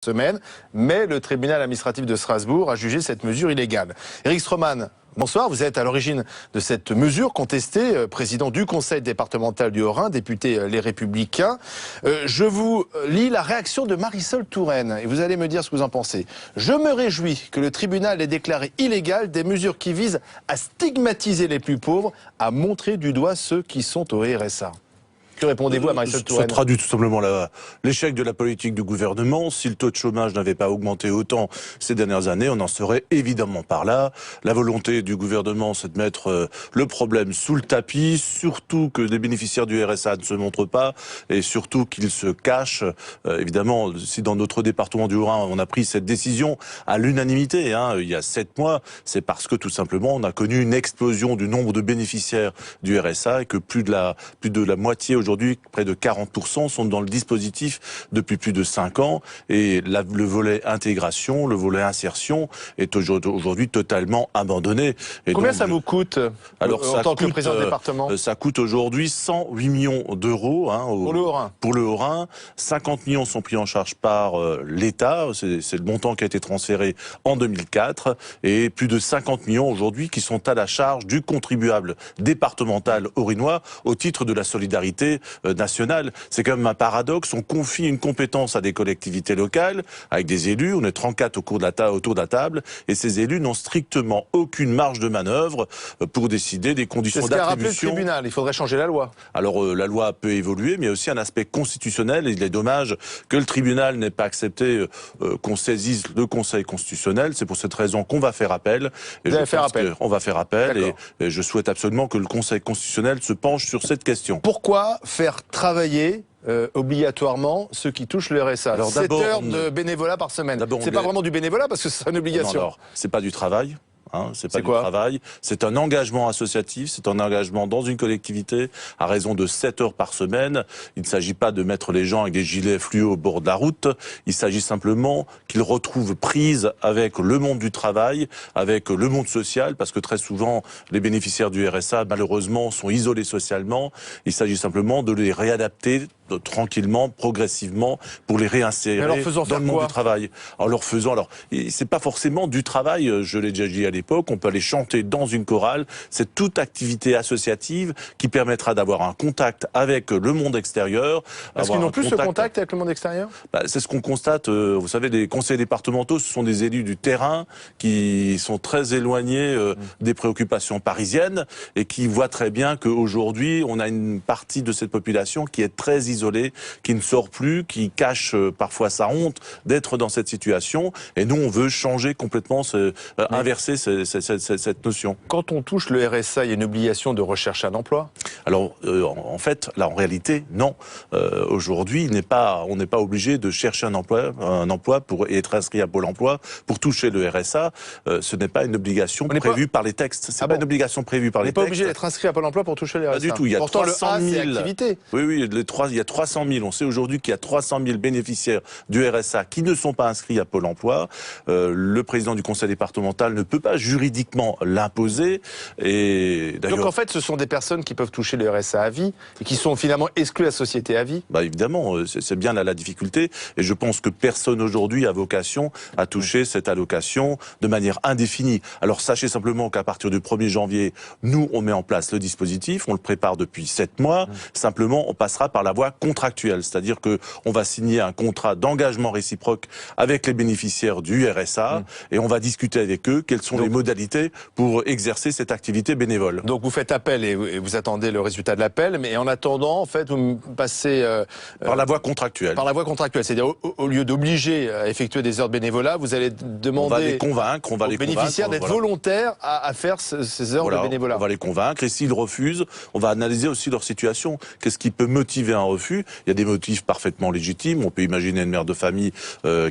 semaine, mais le tribunal administratif de Strasbourg a jugé cette mesure illégale. Éric Stroman, bonsoir, vous êtes à l'origine de cette mesure contestée, président du conseil départemental du Haut-Rhin, député Les Républicains. Je vous lis la réaction de Marisol Touraine et vous allez me dire ce que vous en pensez. Je me réjouis que le tribunal ait déclaré illégales des mesures qui visent à stigmatiser les plus pauvres, à montrer du doigt ceux qui sont au RSA. Que répondez-vous à Marisol Touraine? Ça traduit tout simplement l'échec de la politique du gouvernement. Si le taux de chômage n'avait pas augmenté autant ces dernières années, on en serait évidemment par là. La volonté du gouvernement, c'est de mettre le problème sous le tapis, surtout que les bénéficiaires du RSA ne se montrent pas, et surtout qu'ils se cachent. Évidemment, si dans notre département du Haut-Rhin, on a pris cette décision à l'unanimité, il y a 7 mois, c'est parce que tout simplement, on a connu une explosion du nombre de bénéficiaires du RSA et que plus de la moitié aujourd'hui, près de 40% sont dans le dispositif depuis plus de 5 ans. Et le volet intégration, le volet insertion est aujourd'hui totalement abandonné. Et combien donc, ça vous coûte en tant que président de département? Ça coûte aujourd'hui 108 millions d'euros pour le Haut-Rhin. Pour le Haut-Rhin. 50 millions sont pris en charge par l'État. C'est le montant qui a été transféré en 2004. Et plus de 50 millions aujourd'hui qui sont à la charge du contribuable départemental haut-rhinois au titre de la solidarité nationale. C'est quand même un paradoxe. On confie une compétence à des collectivités locales, avec des élus. On est 34 autour de la table. Et ces élus n'ont strictement aucune marge de manœuvre pour décider des conditions d'attribution. C'est ce qu'a rappelé le tribunal. Il faudrait changer la loi. Alors, la loi peut évoluer, mais il y a aussi un aspect constitutionnel. Et il est dommage que le tribunal n'ait pas accepté qu'on saisisse le Conseil constitutionnel. C'est pour cette raison qu'on va faire appel. Et vous allez faire appel. On va faire appel. Et je souhaite absolument que le Conseil constitutionnel se penche sur cette question. Pourquoi faire travailler obligatoirement ceux qui touchent le RSA? Alors 7 heures de bénévolat par semaine. C'est pas vraiment du bénévolat parce que c'est une obligation. Non, c'est pas du travail. C'est pas du travail, c'est un engagement associatif, c'est un engagement dans une collectivité à raison de 7 heures par semaine. Il ne s'agit pas de mettre les gens avec des gilets fluo au bord de la route, il s'agit simplement qu'ils retrouvent prise avec le monde du travail, avec le monde social, parce que très souvent les bénéficiaires du RSA malheureusement sont isolés socialement. Il s'agit simplement de les réadapter tranquillement, progressivement, pour les réinsérer dans le monde du travail. C'est pas forcément du travail, je l'ai déjà dit à l'époque, on peut aller chanter dans une chorale, c'est toute activité associative qui permettra d'avoir un contact avec le monde extérieur. Est-ce qu'ils n'ont plus ce contact avec le monde extérieur? C'est ce qu'on constate, vous savez, les conseils départementaux, ce sont des élus du terrain qui sont très éloignés des préoccupations parisiennes et qui voient très bien qu'aujourd'hui, on a une partie de cette population qui est très isolé, qui ne sort plus, qui cache parfois sa honte d'être dans cette situation. Et nous, on veut changer complètement, inverser cette notion. Quand on touche le RSA, il y a une obligation de rechercher un emploi? Alors, en fait, là, en réalité, non. Aujourd'hui, on n'est pas obligé de chercher un emploi pour être inscrit à Pôle emploi pour toucher le RSA. Ce n'est pas une obligation prévue par les textes. C'est pas une obligation prévue par les textes. On n'est pas obligé d'être inscrit à Pôle emploi pour toucher le RSA. Pas du tout. Il y a pourtant, 300 000 activités. Oui, il y a 300 000. On sait aujourd'hui qu'il y a 300 000 bénéficiaires du RSA qui ne sont pas inscrits à Pôle emploi. Le président du conseil départemental ne peut pas juridiquement l'imposer. Donc en fait, ce sont des personnes qui peuvent toucher le RSA à vie et qui sont finalement exclues de la société à vie? Évidemment, c'est bien la difficulté. Et je pense que personne aujourd'hui a vocation à toucher cette allocation de manière indéfinie. Alors sachez simplement qu'à partir du 1er janvier, nous, on met en place le dispositif. On le prépare depuis 7 mois. Simplement, on passera par la voie contractuelle, c'est-à-dire que on va signer un contrat d'engagement réciproque avec les bénéficiaires du RSA et on va discuter avec eux quelles sont les modalités pour exercer cette activité bénévole. Donc vous faites appel et vous attendez le résultat de l'appel, mais en attendant, en fait, vous passez par la voie contractuelle. Par la voie contractuelle, c'est-à-dire au lieu d'obliger à effectuer des heures de bénévolat, vous allez demander aux bénéficiaires d'être volontaires à faire ces heures de bénévolat. On va les convaincre et s'ils refusent, on va analyser aussi leur situation. Qu'est-ce qui peut motiver un refus? Il y a des motifs parfaitement légitimes. On peut imaginer une mère de famille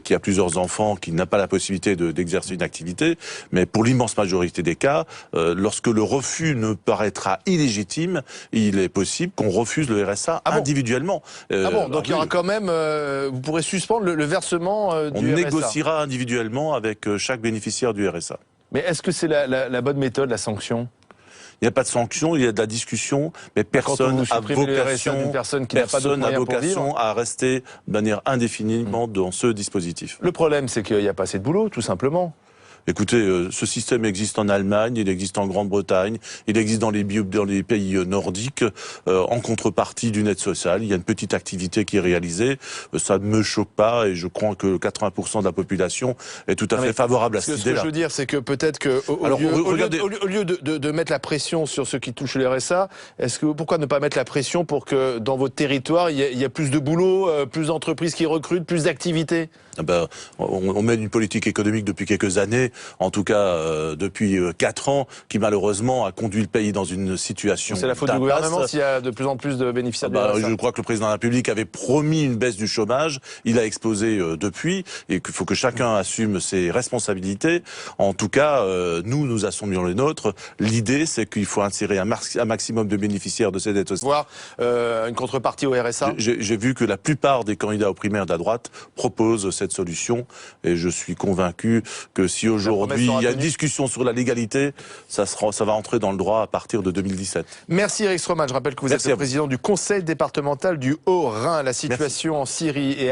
qui a plusieurs enfants, qui n'a pas la possibilité d'exercer une activité. Mais pour l'immense majorité des cas, lorsque le refus ne paraîtra illégitime, il est possible qu'on refuse le RSA individuellement. Donc il y aura quand même, vous pourrez suspendre le versement du RSA. On négociera individuellement avec chaque bénéficiaire du RSA. Mais est-ce que c'est la bonne méthode, la sanction? Il Il n'y a pas de sanction, il y a de la discussion, mais Quand personne vous a supprimez le RSA d'une personne qui n'a pas d'autres moyens pour vivre. vocation à rester de manière indéfiniment dans ce dispositif. Le problème, c'est qu'il n'y a pas assez de boulot, tout simplement. Écoutez, ce système existe en Allemagne, il existe en Grande-Bretagne, il existe dans les pays nordiques, en contrepartie d'une aide sociale. Il y a une petite activité qui est réalisée. Ça ne me choque pas et je crois que 80% de la population est tout à fait favorable à cette idée-là. Ce que je veux dire, c'est que peut-être que au lieu de mettre la pression sur ceux qui touchent le RSA, pourquoi ne pas mettre la pression pour que dans votre territoire, il y ait plus de boulot, plus d'entreprises qui recrutent, plus d'activités? On mène une politique économique depuis quelques années, en tout cas depuis 4 ans, qui malheureusement a conduit le pays dans une situation. C'est la faute du gouvernement s'il y a de plus en plus de bénéficiaires du RSA. Je crois que le président de la République avait promis une baisse du chômage, il a explosé depuis, et qu'il faut que chacun assume ses responsabilités. En tout cas, nous assumions les nôtres. L'idée, c'est qu'il faut insérer un maximum de bénéficiaires de cette aide sociale. Voir une contrepartie au RSA. J'ai vu que la plupart des candidats aux primaires de la droite proposent cette solution et je suis convaincu que si aujourd'hui il y a une discussion sur la légalité, ça va entrer dans le droit à partir de 2017. Merci Eric Stroman. Je rappelle que vous êtes le président du conseil départemental du Haut-Rhin. La situation en Syrie est